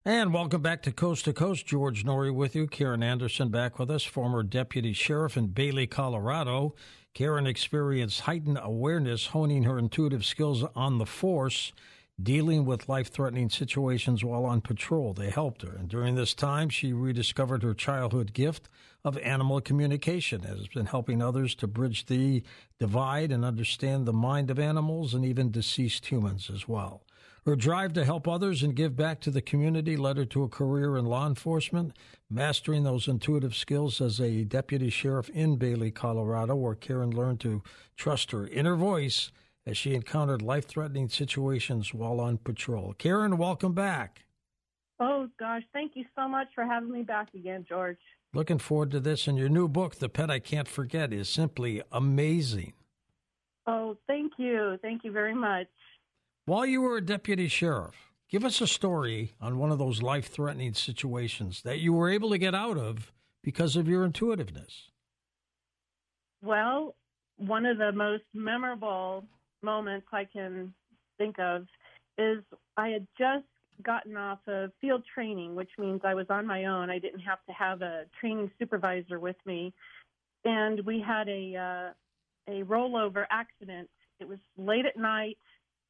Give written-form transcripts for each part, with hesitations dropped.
And welcome back to Coast. George Norrie with you. Karen Anderson back with us, former deputy sheriff in Bailey, Colorado. Karen experienced heightened awareness, honing her intuitive skills on the force, dealing with life-threatening situations while on patrol. They helped her. And during this time, she rediscovered her childhood gift of animal communication and has been helping others to bridge the divide and understand the mind of animals and even deceased humans as well. Her drive to help others and give back to the community led her to a career in law enforcement, mastering those intuitive skills as a deputy sheriff in Bailey, Colorado, where Karen learned to trust her inner voice as she encountered life-threatening situations while on patrol. Karen, welcome back. Oh, gosh, thank you so much for having me back again, George. Looking forward to this. And your new book, The Pet I Can't Forget, is simply amazing. Oh, thank you. Thank you very much. While you were a deputy sheriff, give us a story on one of those life-threatening situations that you were able to get out of because of your intuitiveness. Well, one of the most memorable moments I can think of is I had just gotten off of field training, which means I was on my own. I didn't have to have a training supervisor with me. And we had a rollover accident. It was late at night.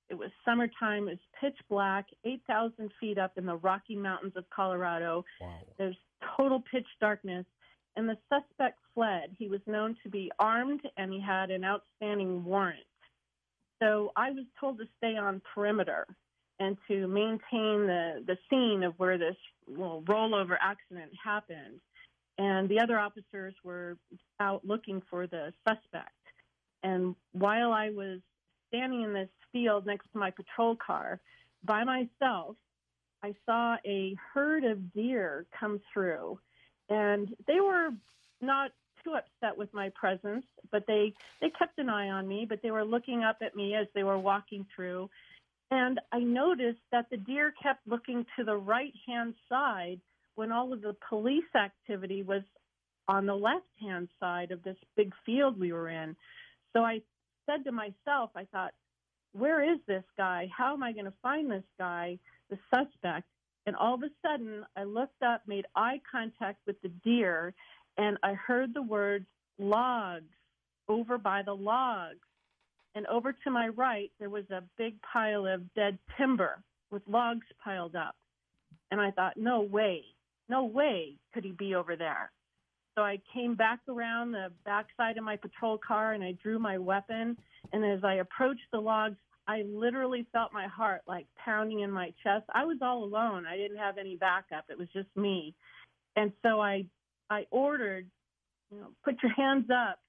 It was summertime. It was pitch black, 8,000 feet up in the Rocky Mountains of Colorado. Wow. There's total pitch darkness. And the suspect fled. He was known to be armed, and he had an outstanding warrant. So I was told to stay on perimeter and to maintain the scene of where this rollover accident happened. And the other officers were out looking for the suspect. And while I was standing in this field next to my patrol car by myself, I saw a herd of deer come through. And they were not too upset with my presence, but they kept an eye on me, but they were looking up at me as they were walking through. And I noticed that the deer kept looking to the right-hand side when all of the police activity was on the left-hand side of this big field we were in. So I said to myself, I thought, where is this guy? How am I going to find this guy, the suspect? And all of a sudden, I looked up, made eye contact with the deer, and I heard the words, logs, over by the logs. And over to my right, there was a big pile of dead timber with logs piled up. And I thought, no way could he be over there. So I came back around the backside of my patrol car, and I drew my weapon. And as I approached the logs, I literally felt my heart like pounding in my chest. I was all alone. I didn't have any backup. It was just me. And so I ordered, put your hands up,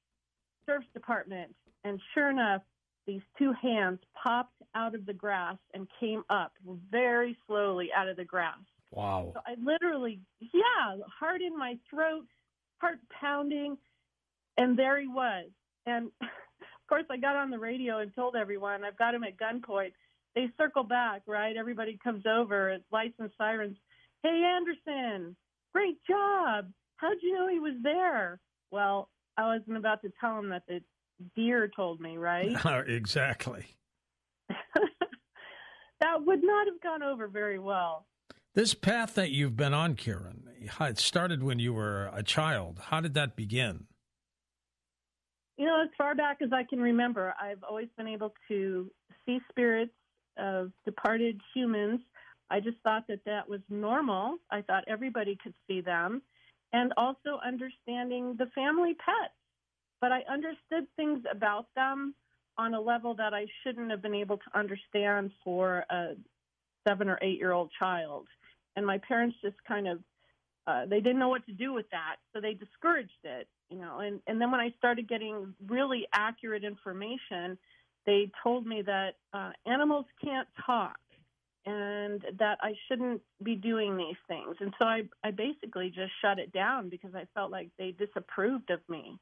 Sheriff's Department. And sure enough, these two hands popped out of the grass and came up very slowly out of the grass. Wow. So I literally, heart in my throat, heart pounding, and there he was. And, of course, I got on the radio and told everyone, I've got him at gunpoint. They circle back, right? Everybody comes over, lights and sirens. Hey, Anderson, great job. How'd you know he was there? Well, I wasn't about to tell him that the deer told me, right? Exactly. That would not have gone over very well. This path that you've been on, Karen, it started when you were a child. How did that begin? As far back as I can remember, I've always been able to see spirits of departed humans. I just thought that was normal. I thought everybody could see them. And also understanding the family pets. But I understood things about them on a level that I shouldn't have been able to understand for a 7 or 8-year-old child. And my parents just kind of, they didn't know what to do with that, so they discouraged it, And then when I started getting really accurate information, they told me that animals can't talk and that I shouldn't be doing these things. And so I basically just shut it down because I felt like they disapproved of me.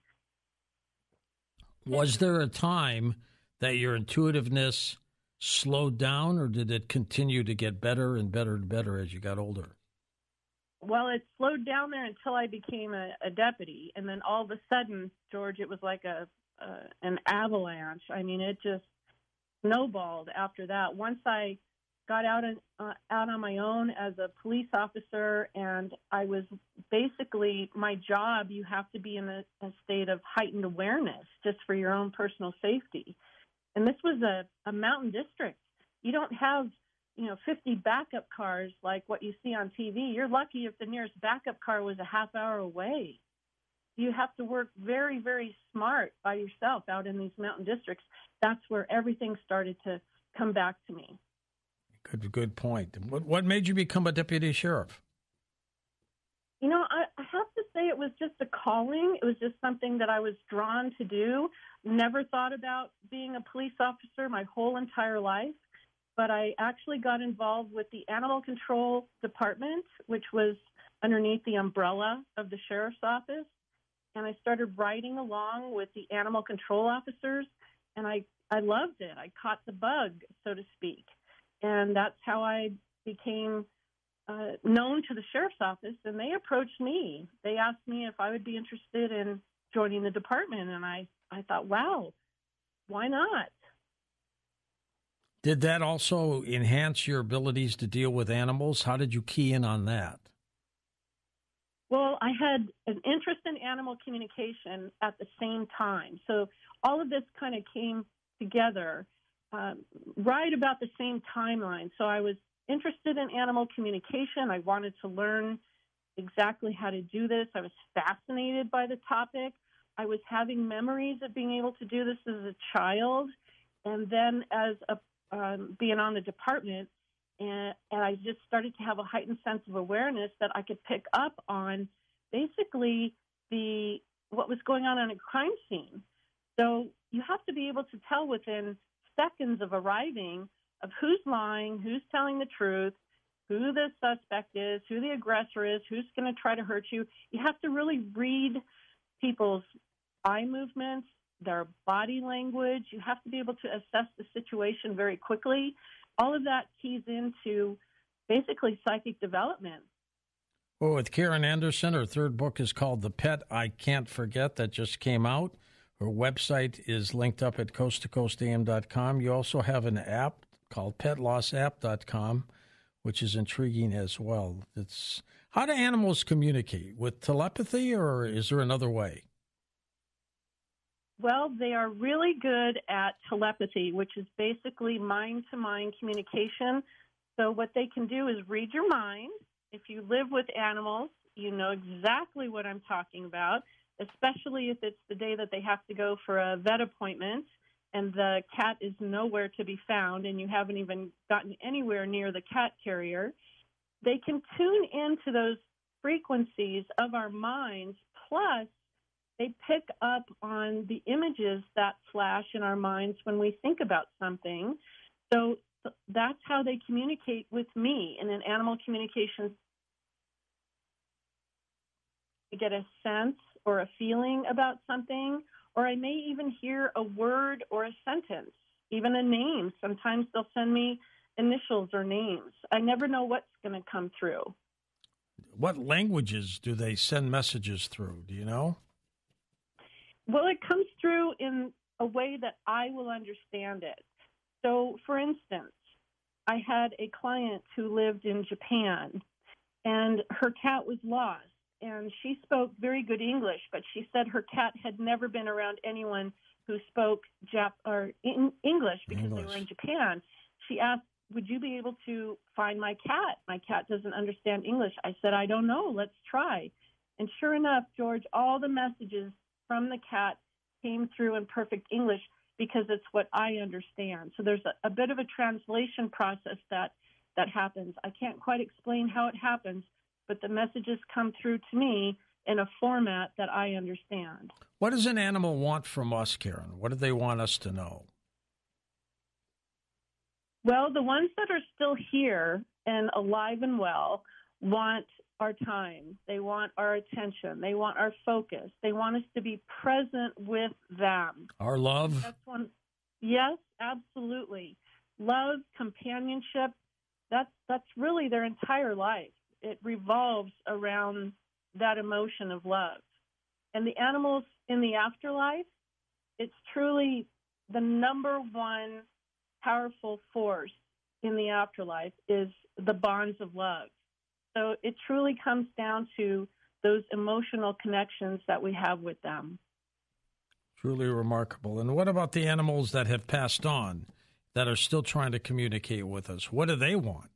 Was there a time that your intuitiveness slowed down, or did it continue to get better and better and better as you got older? Well, it slowed down there until I became a deputy. And then all of a sudden, George, it was like an avalanche. I mean, it just snowballed after that. Once I got out on my own as a police officer, and I was basically, my job, you have to be in a state of heightened awareness just for your own personal safety. And this was a mountain district. You don't have, 50 backup cars like what you see on TV. You're lucky if the nearest backup car was a half hour away. You have to work very, very smart by yourself out in these mountain districts. That's where everything started to come back to me. Good point. What made you become a deputy sheriff? I have to say it was just a calling. It was just something that I was drawn to do. Never thought about being a police officer my whole entire life, but I actually got involved with the animal control department, which was underneath the umbrella of the sheriff's office. And I started riding along with the animal control officers, and I loved it. I caught the bug, so to speak. And that's how I became known to the sheriff's office, and they approached me. They asked me if I would be interested in joining the department, and I thought, wow, why not? Did that also enhance your abilities to deal with animals? How did you key in on that? Well, I had an interest in animal communication at the same time. So all of this kind of came together right about the same timeline. So I was interested in animal communication. I wanted to learn exactly how to do this. I was fascinated by the topic. I was having memories of being able to do this as a child. And then as being on the department, and I just started to have a heightened sense of awareness that I could pick up on basically what was going on a crime scene. So you have to be able to tell within seconds of arriving of who's lying, who's telling the truth, who the suspect is, who the aggressor is, who's going to try to hurt you. You have to really read people's eye movements, their body language. You have to be able to assess the situation very quickly. All of that keys into basically psychic development. Well, with Karen Anderson, her third book is called The Pet I Can't Forget, that just came out. Her website is linked up at coasttocoastam.com. You also have an app called petlossapp.com, which is intriguing as well. How do animals communicate? With telepathy, or is there another way? Well, they are really good at telepathy, which is basically mind-to-mind communication. So what they can do is read your mind. If you live with animals, you know exactly what I'm talking about, especially if it's the day that they have to go for a vet appointment and the cat is nowhere to be found and you haven't even gotten anywhere near the cat carrier. They can tune into those frequencies of our minds, plus they pick up on the images that flash in our minds when we think about something. So that's how they communicate with me. And in animal communications, I get a sense or a feeling about something, or I may even hear a word or a sentence, even a name. Sometimes they'll send me initials or names. I never know what's going to come through. What languages do they send messages through? Do you know? Well, it comes through in a way that I will understand it. So, for instance, I had a client who lived in Japan, and her cat was lost, and she spoke very good English, but she said her cat had never been around anyone who spoke English because they were in Japan. She asked, would you be able to find my cat? My cat doesn't understand English. I said, I don't know. Let's try. And sure enough, George, all the messages from the cat came through in perfect English because it's what I understand. So there's a bit of a translation process that happens. I can't quite explain how it happens, but the messages come through to me in a format that I understand. What does an animal want from us, Karen? What do they want us to know? Well, the ones that are still here and alive and well want our time. They want our attention. They want our focus. They want us to be present with them. Our love? That's one. Yes, absolutely. Love, companionship, that's really their entire life. It revolves around that emotion of love. And the animals in the afterlife, it's truly the number one powerful force in the afterlife is the bonds of love. So it truly comes down to those emotional connections that we have with them. Truly remarkable. And what about the animals that have passed on that are still trying to communicate with us? What do they want?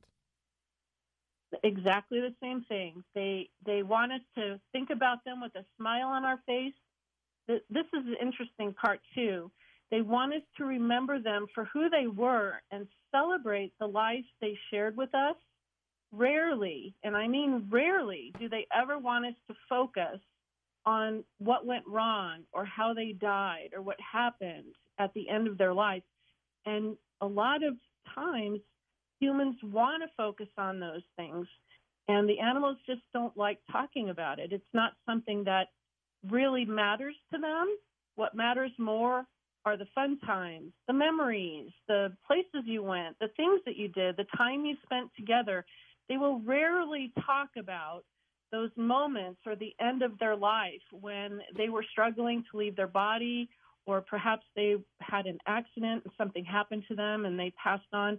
Exactly the same thing. They want us to think about them with a smile on our face. This is the interesting part, too. They want us to remember them for who they were and celebrate the life they shared with us. Rarely, and I mean rarely, do they ever want us to focus on what went wrong or how they died or what happened at the end of their life. And a lot of times, humans want to focus on those things, and the animals just don't like talking about it. It's not something that really matters to them. What matters more are the fun times, the memories, the places you went, the things that you did, the time you spent together. They will rarely talk about those moments or the end of their life when they were struggling to leave their body, or perhaps they had an accident and something happened to them and they passed on.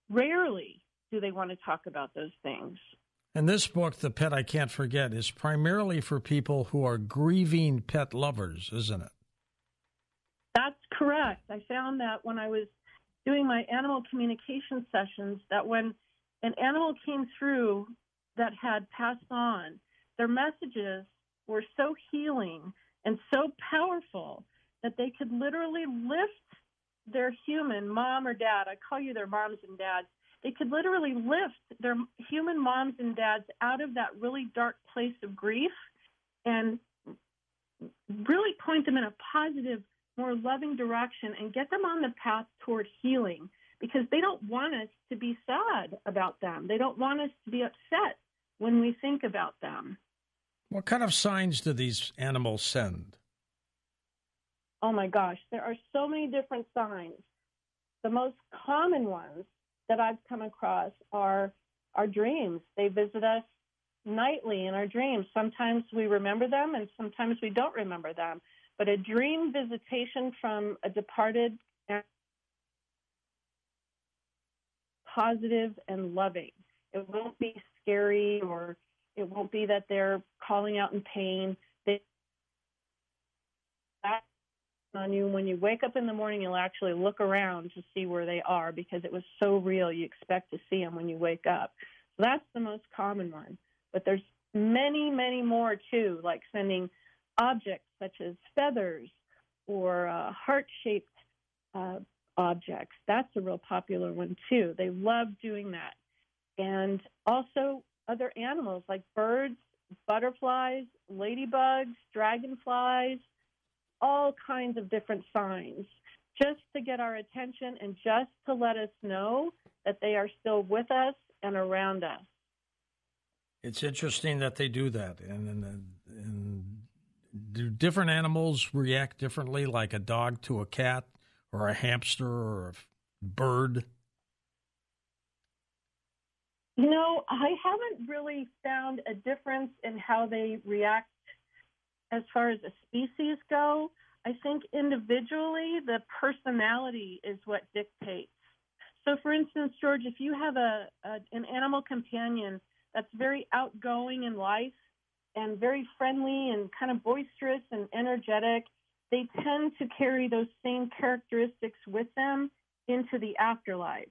Rarely do they want to talk about those things. And this book, The Pet I Can't Forget, is primarily for people who are grieving pet lovers, isn't it? That's correct. I found that when I was doing my animal communication sessions, that when an animal came through that had passed on, their messages were so healing and so powerful that they could literally lift their human mom or dad. I call you their moms and dads. They could literally lift their human moms and dads out of that really dark place of grief and really point them in a positive, more loving direction and get them on the path toward healing, because they don't want us to be sad about them. They don't want us to be upset when we think about them. What kind of signs do these animals send? Oh, my gosh, there are so many different signs. The most common ones that I've come across are our dreams. They visit us nightly in our dreams. Sometimes we remember them and sometimes we don't remember them. But a dream visitation from a departed, positive and loving. It won't be scary, or it won't be that they're calling out in pain. They act on you. When you wake up in the morning, you'll actually look around to see where they are because it was so real. You expect to see them when you wake up. So that's the most common one. But there's many, many more, too, like sending objects such as feathers or heart-shaped objects. That's a real popular one, too. They love doing that. And also other animals like birds, butterflies, ladybugs, dragonflies, all kinds of different signs, just to get our attention and just to let us know that they are still with us and around us. It's interesting that they do that. And do different animals react differently, like a dog to a cat or a hamster or a bird? You know, I haven't really found a difference in how they react as far as a species go. I think individually the personality is what dictates. So, for instance, George, if you have an animal companion that's very outgoing in life and very friendly and kind of boisterous and energetic, they tend to carry those same characteristics with them into the afterlife.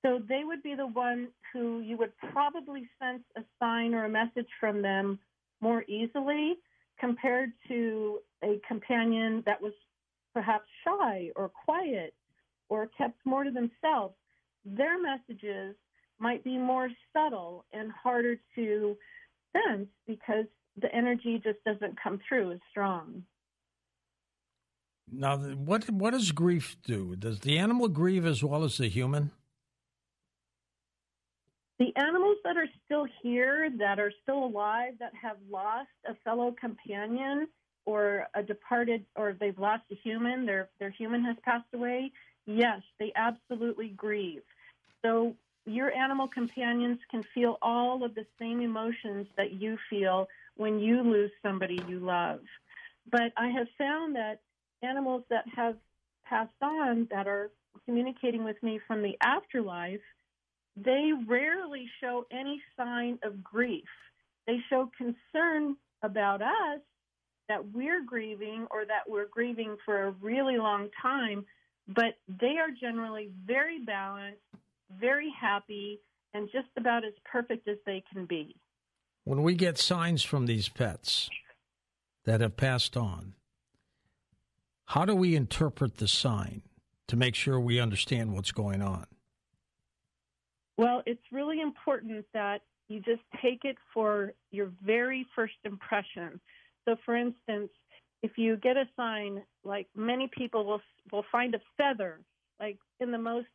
So they would be the one who you would probably sense a sign or a message from them more easily compared to a companion that was perhaps shy or quiet or kept more to themselves. Their messages might be more subtle and harder to sense because the energy just doesn't come through as strong. Now, what does grief do? Does the animal grieve as well as the human? The animals that are still here, that are still alive, that have lost a fellow companion or a departed, or they've lost a human, their human has passed away, yes, they absolutely grieve. So your animal companions can feel all of the same emotions that you feel when you lose somebody you love. But I have found that animals that have passed on, that are communicating with me from the afterlife, they rarely show any sign of grief. They show concern about us, that we're grieving or that we're grieving for a really long time, but they are generally very balanced, very happy, and just about as perfect as they can be. When we get signs from these pets that have passed on, how do we interpret the sign to make sure we understand what's going on? Well, it's really important that you just take it for your very first impression. So, for instance, if you get a sign, like many people will find a feather, like in the most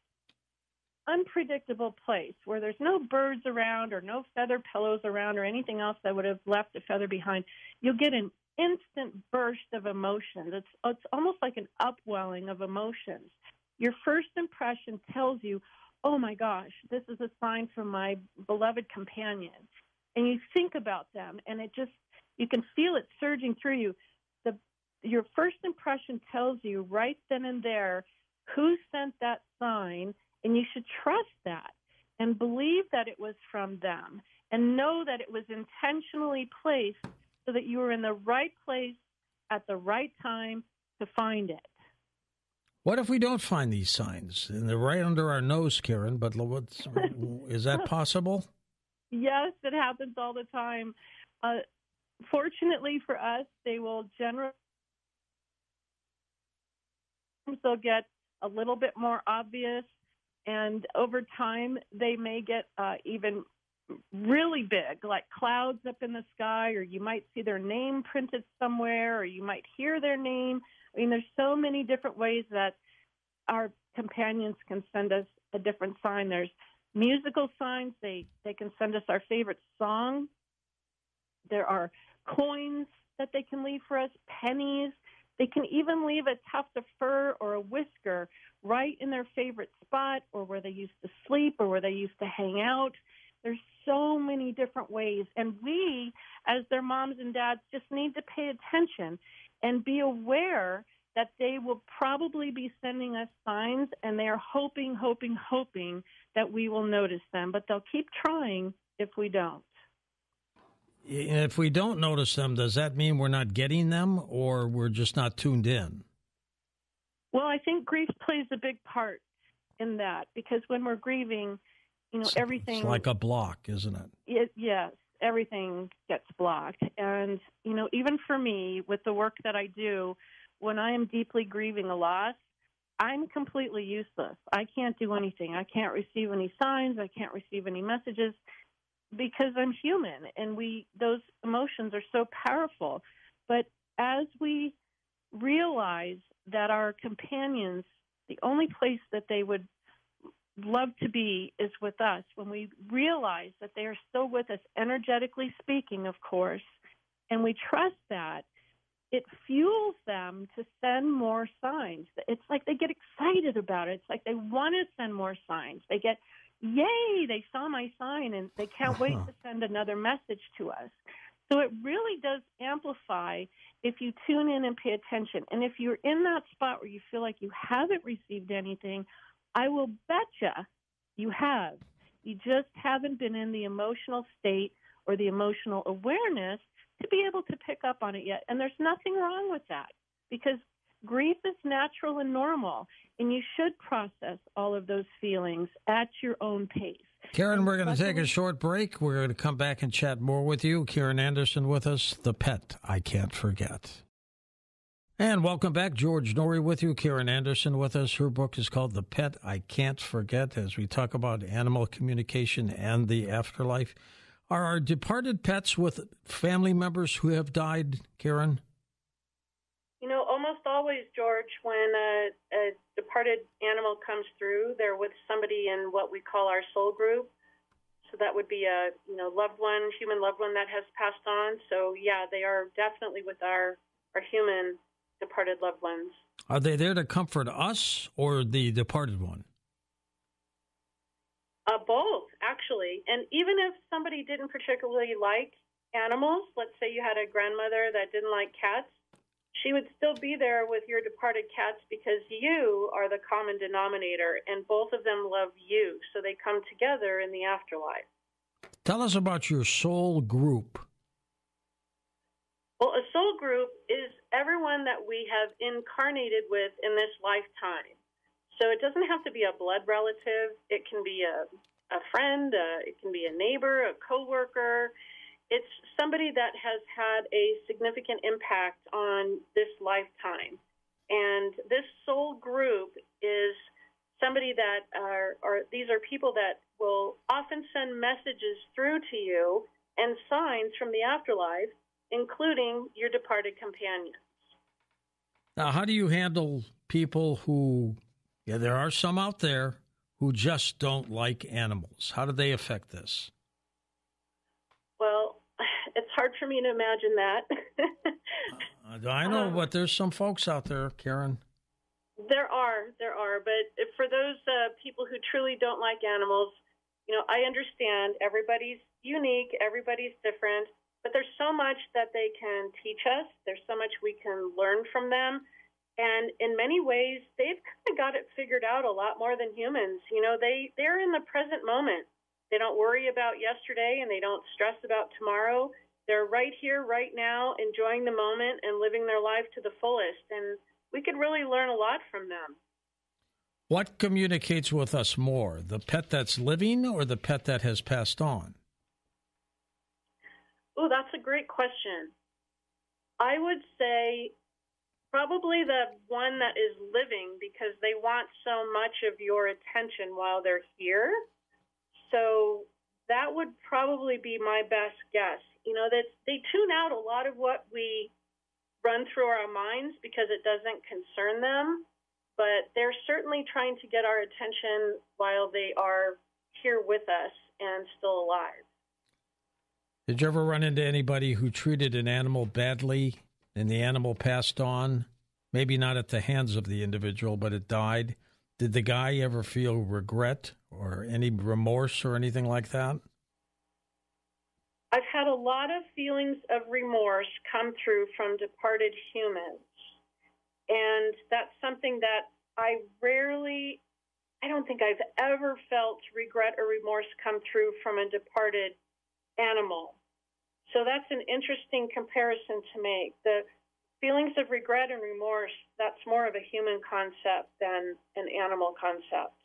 unpredictable place where there's no birds around or no feather pillows around or anything else that would have left a feather behind, you'll get an instant burst of emotion. It's almost like an upwelling of emotions. Your first impression tells you, oh my gosh, this is a sign from my beloved companion. And you think about them, and you can feel it surging through you. Your first impression tells you right then and there who sent that sign, and you should trust that and believe that it was from them and know that it was intentionally placed so that you were in the right place at the right time to find it. What if we don't find these signs and they're right under our nose, Karen? But is that possible? Yes, it happens all the time. Fortunately for us, they will generally they'll get a little bit more obvious, and over time they may get even really big, like clouds up in the sky, or you might see their name printed somewhere, or you might hear their name. I mean, there's so many different ways that our companions can send us a different sign. There's musical signs. They can send us our favorite song. There are coins that they can leave for us, pennies. They can even leave a tuft of fur or a whisker right in their favorite spot or where they used to sleep or where they used to hang out. There's so many different ways. And we, as their moms and dads, just need to pay attention and be aware that they will probably be sending us signs, and they are hoping that we will notice them. But they'll keep trying if we don't. If we don't notice them, does that mean we're not getting them or we're just not tuned in? Well, I think grief plays a big part in that, because when we're grieving, everything... It's like a block, isn't it? Yes, everything gets blocked. And, even for me, with the work that I do, when I am deeply grieving a loss, I'm completely useless. I can't do anything. I can't receive any signs. I can't receive any messages because I'm human, and those emotions are so powerful. But as we realize that our companions, the only place that they would love to be is with us, when we realize that they are still with us, energetically speaking, of course, and we trust that, it fuels them to send more signs. It's like they get excited about it. It's like they want to send more signs. They get, yay, they saw my sign, and they can't wait to send another message to us. So it really does amplify if you tune in and pay attention. And if you're in that spot where you feel like you haven't received anything, I will betcha you have. You just haven't been in the emotional state or the emotional awareness to be able to pick up on it yet. And there's nothing wrong with that, because grief is natural and normal, and you should process all of those feelings at your own pace. Karen, we're going to take a short break. We're going to come back and chat more with you. Karen Anderson with us, The Pet I Can't Forget. And welcome back. George Norrie with you. Karen Anderson with us. Her book is called The Pet I Can't Forget, as we talk about animal communication and the afterlife. Are our departed pets with family members who have died, Karen? Almost always, George, when a departed animal comes through, they're with somebody in what we call our soul group. So that would be a loved one, human loved one that has passed on. So, yeah, they are definitely with our human departed loved ones. Are they there to comfort us or the departed one? Both, actually. And even if somebody didn't particularly like animals, let's say you had a grandmother that didn't like cats, she would still be there with your departed cats because you are the common denominator, and both of them love you, so they come together in the afterlife. Tell us about your soul group. Well, a soul group is everyone that we have incarnated with in this lifetime. So it doesn't have to be a blood relative. It can be a friend, it can be a neighbor, a coworker. It's somebody that has had a significant impact on this lifetime. And this soul group is somebody that these are people that will often send messages through to you and signs from the afterlife, including your departed companions. Now, how do you handle people who, there are some out there who just don't like animals? How do they affect this? Well, it's hard for me to imagine that. I know, but there's some folks out there, Karen. There are. But for those people who truly don't like animals, I understand everybody's unique, everybody's different, but there's so much that they can teach us. There's so much we can learn from them. And in many ways, they've kind of got it figured out a lot more than humans. They're in the present moment. They don't worry about yesterday and they don't stress about tomorrow. They're right here, right now, enjoying the moment and living their life to the fullest. And we could really learn a lot from them. What communicates with us more, the pet that's living or the pet that has passed on? Oh, that's a great question. I would say probably the one that is living, because they want so much of your attention while they're here. So that would probably be my best guess. That they tune out a lot of what we run through our minds because it doesn't concern them, but they're certainly trying to get our attention while they are here with us and still alive. Did you ever run into anybody who treated an animal badly and the animal passed on? Maybe not at the hands of the individual, but it died. Did the guy ever feel regret or any remorse or anything like that? I've had a lot of feelings of remorse come through from departed humans. And that's something that I don't think I've ever felt regret or remorse come through from a departed animal. So that's an interesting comparison to make. The feelings of regret and remorse, that's more of a human concept than an animal concept.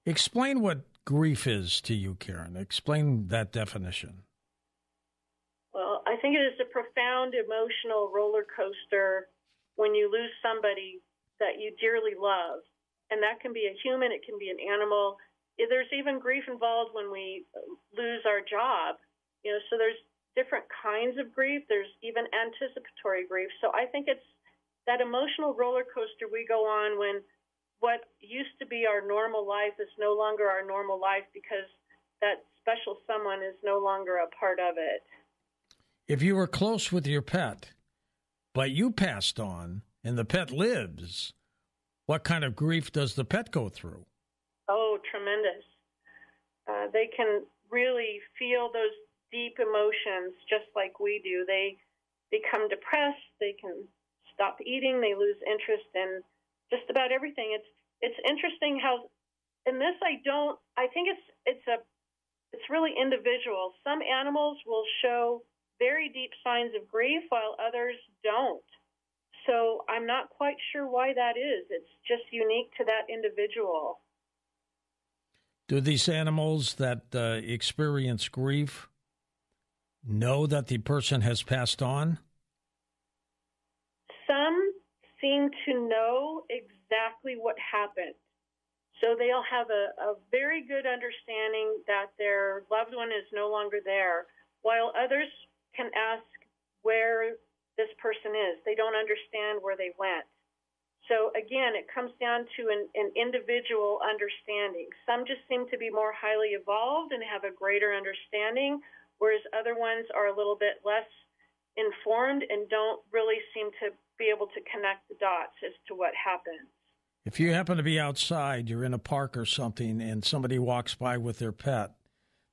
Explain what grief is to you, Karen. Explain that definition. Well, I think it is a profound emotional roller coaster when you lose somebody that you dearly love. And that can be a human, it can be an animal. There's even grief involved when we lose our job. So there's different kinds of grief. There's even anticipatory grief. So I think it's that emotional roller coaster we go on when what used to be our normal life is no longer our normal life because that special someone is no longer a part of it. If you were close with your pet, but you passed on and the pet lives, what kind of grief does the pet go through? Oh, tremendous. They can really feel those deep emotions just like we do. They become depressed. They can stop eating. They lose interest in just about everything. It's interesting how, in this I think it's really individual. Some animals will show very deep signs of grief while others don't. So I'm not quite sure why that is. It's just unique to that individual. Do these animals that experience grief know that the person has passed on? Some seem to know exactly what happened. So they'll have a very good understanding that their loved one is no longer there, while others can ask where this person is. They don't understand where they went. So again, it comes down to an individual understanding. Some just seem to be more highly evolved and have a greater understanding, whereas other ones are a little bit less informed and don't really seem to be able to connect the dots as to what happened. If you happen to be outside, you're in a park or something, and somebody walks by with their pet,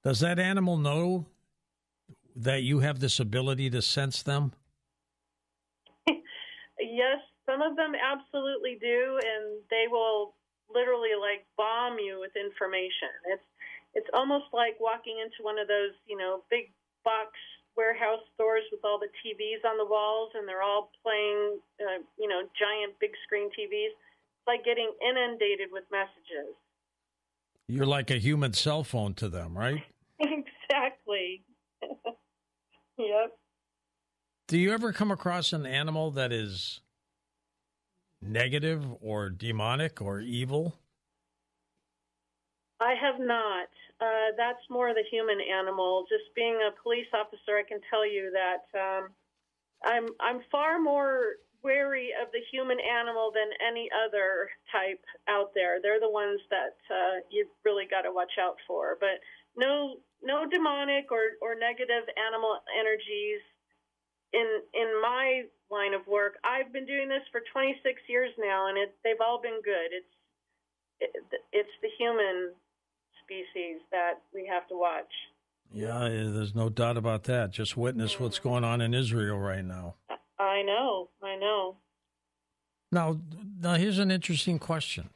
does that animal know that you have this ability to sense them? some of them absolutely do, and they will literally like bomb you with information. It's almost like walking into one of those, big box warehouse stores with all the TVs on the walls, and they're all playing, giant big screen TVs. It's like getting inundated with messages. You're like a human cell phone to them, right? Exactly. Yep. Do you ever come across an animal that is negative or demonic or evil? I have not. That's more the human animal. Just being a police officer, I can tell you that I'm far more wary of the human animal than any other type out there. They're the ones that you've really got to watch out for. But no demonic or negative animal energies in my line of work. I've been doing this for 26 years now, and they've all been good. It's the human species that we have to watch. Yeah, there's no doubt about that. Just witness what's going on in Israel right now. I know. Now here's an interesting question.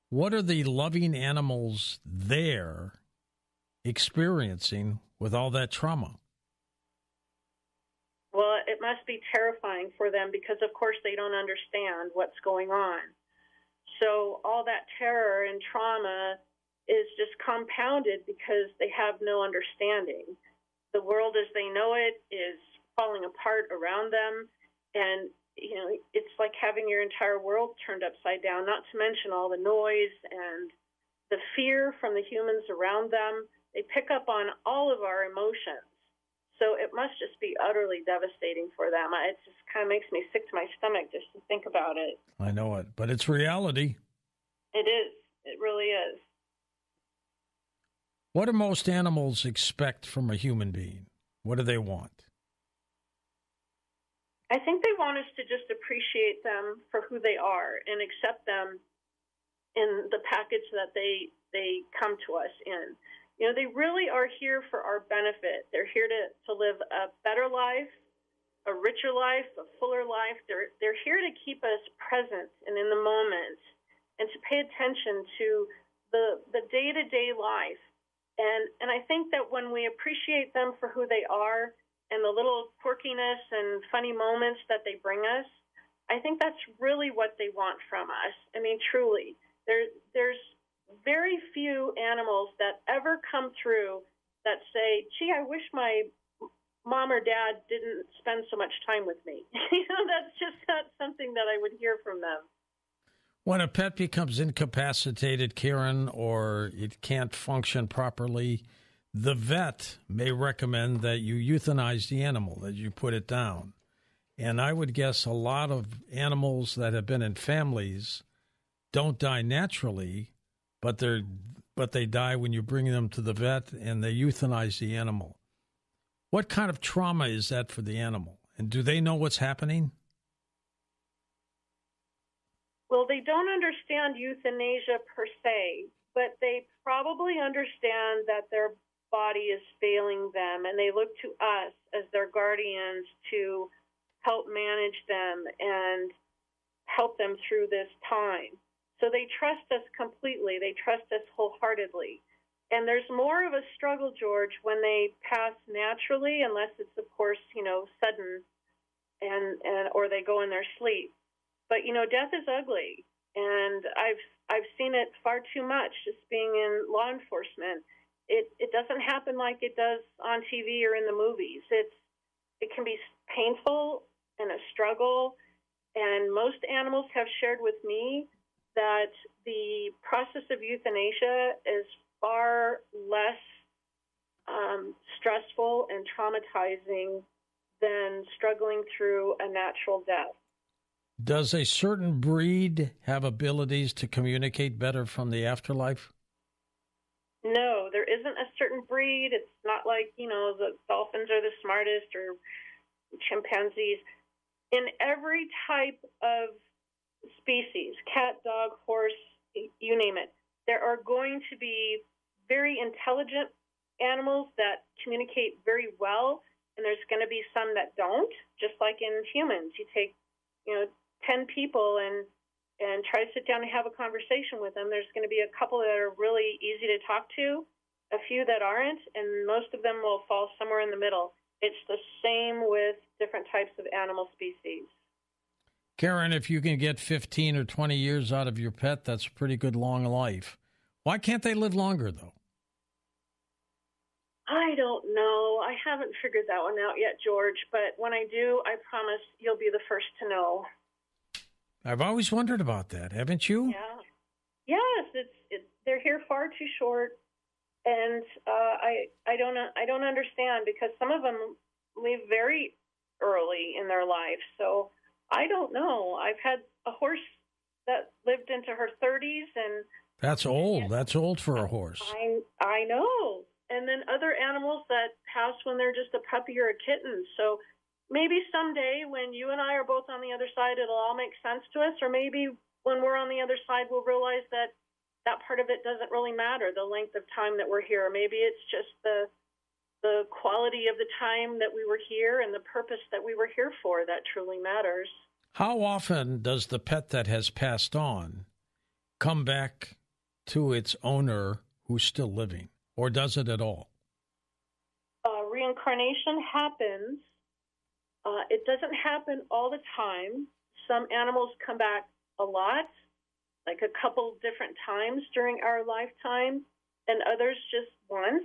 What are the loving animals there experiencing with all that trauma? Well, it must be terrifying for them because, of course, they don't understand what's going on. So all that terror and trauma is just compounded because they have no understanding. The world as they know it is falling apart around them, and it's like having your entire world turned upside down, not to mention all the noise and the fear from the humans around them. They pick up on all of our emotions. So it must just be utterly devastating for them. It just kind of makes me sick to my stomach just to think about it. I know it, but it's reality. It is. It really is. What do most animals expect from a human being? What do they want? I think they want us to just appreciate them for who they are and accept them in the package that they come to us in. They really are here for our benefit. They're here to live a better life, a richer life, a fuller life. They're here to keep us present and in the moment and to pay attention to the day-to-day life. And I think that when we appreciate them for who they are and the little quirkiness and funny moments that they bring us, I think that's really what they want from us. I mean, truly. There's very few animals that ever come through that say, gee, I wish my mom or dad didn't spend so much time with me. That's just not something that I would hear from them. When a pet becomes incapacitated, Karen, or it can't function properly, the vet may recommend that you euthanize the animal, that you put it down. And I would guess a lot of animals that have been in families don't die naturally, but they die when you bring them to the vet and they euthanize the animal. What kind of trauma is that for the animal? And do they know what's happening? Well, they don't understand euthanasia per se, but they probably understand that their body is failing them, and they look to us as their guardians to help manage them and help them through this time. So they trust us completely. They trust us wholeheartedly. And there's more of a struggle, George, when they pass naturally, unless it's, of course, sudden and or they go in their sleep. But, death is ugly, and I've seen it far too much just being in law enforcement. It doesn't happen like it does on TV or in the movies. It can be painful and a struggle, and most animals have shared with me that the process of euthanasia is far less stressful and traumatizing than struggling through a natural death. Does a certain breed have abilities to communicate better from the afterlife? No, there isn't a certain breed. It's not like, the dolphins are the smartest or chimpanzees. In every type of species, cat, dog, horse, you name it, there are going to be very intelligent animals that communicate very well, and there's going to be some that don't, just like in humans. You take, 10 people and try to sit down and have a conversation with them, there's going to be a couple that are really easy to talk to, a few that aren't, and most of them will fall somewhere in the middle. It's the same with different types of animal species. Karen, if you can get 15 or 20 years out of your pet, that's a pretty good long life. Why can't they live longer, though? I don't know. I haven't figured that one out yet, George, but when I do, I promise you'll be the first to know. I've always wondered about that, haven't you? Yeah. Yes, they're here far too short, and I don't understand, because some of them leave very early in their life. So I don't know. I've had a horse that lived into her 30s, and that's old. That's old for a horse. I know. And then other animals that pass when they're just a puppy or a kitten. So maybe someday when you and I are both on the other side, it'll all make sense to us. Or maybe when we're on the other side, we'll realize that part of it doesn't really matter, the length of time that we're here. Maybe it's just the quality of the time that we were here and the purpose that we were here for that truly matters. How often does the pet that has passed on come back to its owner who's still living, or does it at all? Reincarnation happens. It doesn't happen all the time. Some animals come back a lot, like a couple different times during our lifetime, and others just once.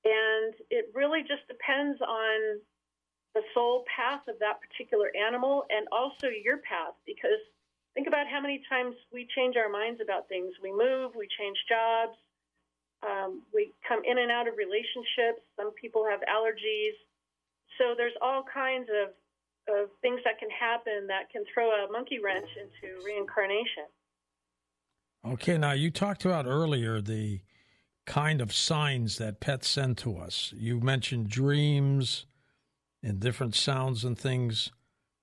And it really just depends on the soul path of that particular animal and also your path, because think about how many times we change our minds about things. We move, we change jobs, we come in and out of relationships. Some people have allergies. So there's all kinds of things that can happen that can throw a monkey wrench into reincarnation. Okay, now you talked about earlier the kind of signs that pets send to us. You mentioned dreams and different sounds and things,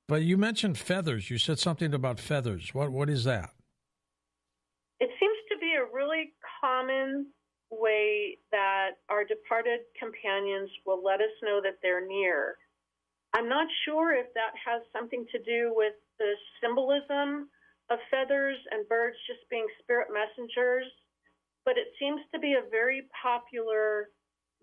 but you mentioned feathers. You said something about feathers. What is that? It seems to be a really common way that our departed companions will let us know that they're near. I'm not sure if that has something to do with the symbolism of feathers and birds just being spirit messengers, but it seems to be a very popular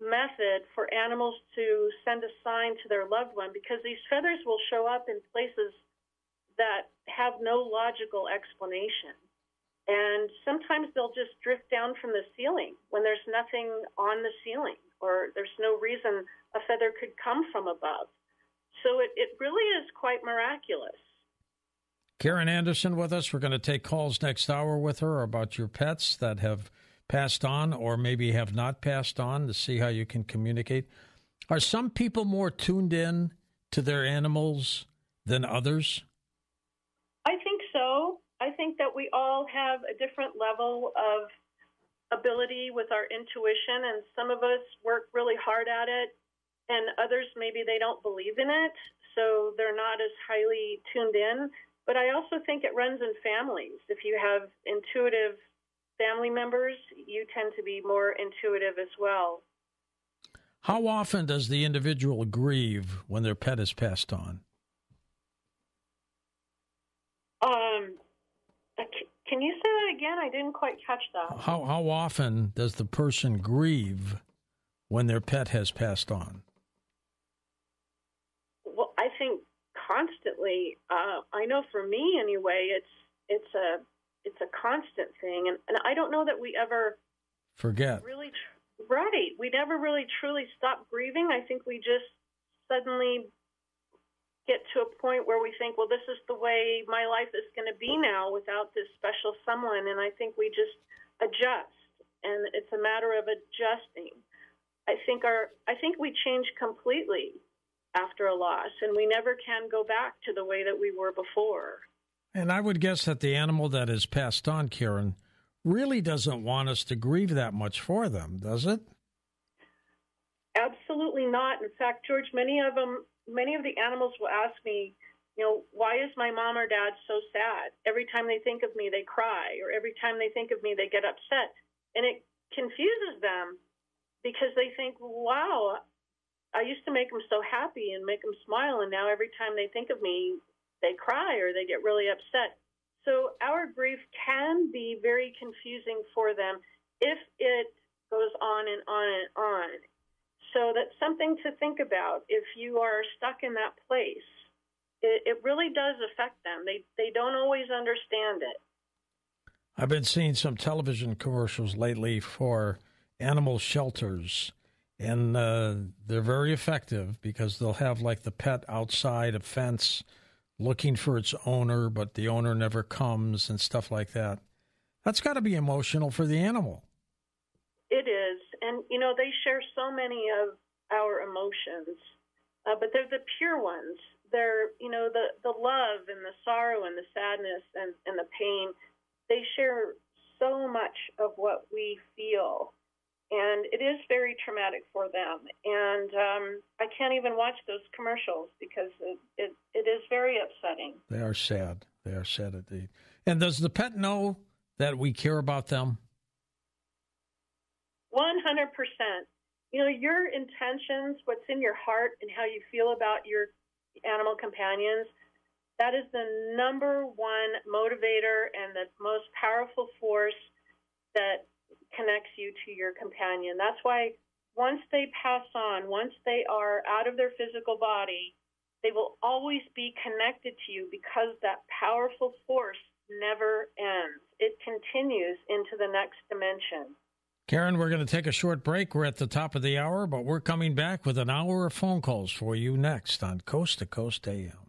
method for animals to send a sign to their loved one, because these feathers will show up in places that have no logical explanation. And sometimes they'll just drift down from the ceiling when there's nothing on the ceiling, or there's no reason a feather could come from above. So it really is quite miraculous. Karen Anderson with us. We're going to take calls next hour with her about your pets that have passed on or maybe have not passed on, to see how you can communicate. Are some people more tuned in to their animals than others? I think so. I think that we all have a different level of ability with our intuition, and some of us work really hard at it, and others maybe they don't believe in it, so they're not as highly tuned in. But I also think it runs in families. If you have intuitive family members, you tend to be more intuitive as well. How often does the individual grieve when their pet has passed on? Can you say that again? I didn't quite catch that. How often does the person grieve when their pet has passed on? Well, I think constantly. I know for me anyway, it's a constant thing, and I don't know that we ever forget. Really, right? We never really truly stop grieving. I think we just suddenly get to a point where we think, well, this is the way my life is going to be now without this special someone, and I think we just adjust, and it's a matter of adjusting. I think we change completely after a loss, and we never can go back to the way that we were before. And I would guess that the animal that has passed on, Karen, really doesn't want us to grieve that much for them, does it? Absolutely not. In fact, George, many of the animals will ask me, why is my mom or dad so sad? Every time they think of me, they cry, or every time they think of me, they get upset. And it confuses them because they think, wow, I used to make them so happy and make them smile, and now every time they think of me, they cry or they get really upset. So our grief can be very confusing for them if it goes on and on and on. So that's something to think about. If you are stuck in that place, it really does affect them. They don't always understand it. I've been seeing some television commercials lately for animal shelters, and they're very effective because they'll have like the pet outside a fence looking for its owner, but the owner never comes and stuff like that. That's got to be emotional for the animal. It is. And, they share so many of our emotions, but they're the pure ones. They're, the love and the sorrow and the sadness and the pain. They share so much of what we feel, and it is very traumatic for them. And I can't even watch those commercials because it is very upsetting. They are sad. They are sad indeed. And does the pet know that we care about them? 100%. Your intentions, what's in your heart, and how you feel about your animal companions, that is the number one motivator and the most powerful force that connects you to your companion. That's why once they pass on, once they are out of their physical body, they will always be connected to you because that powerful force never ends. It continues into the next dimension. Karen, we're going to take a short break. We're at the top of the hour, but we're coming back with an hour of phone calls for you next on Coast to Coast AM.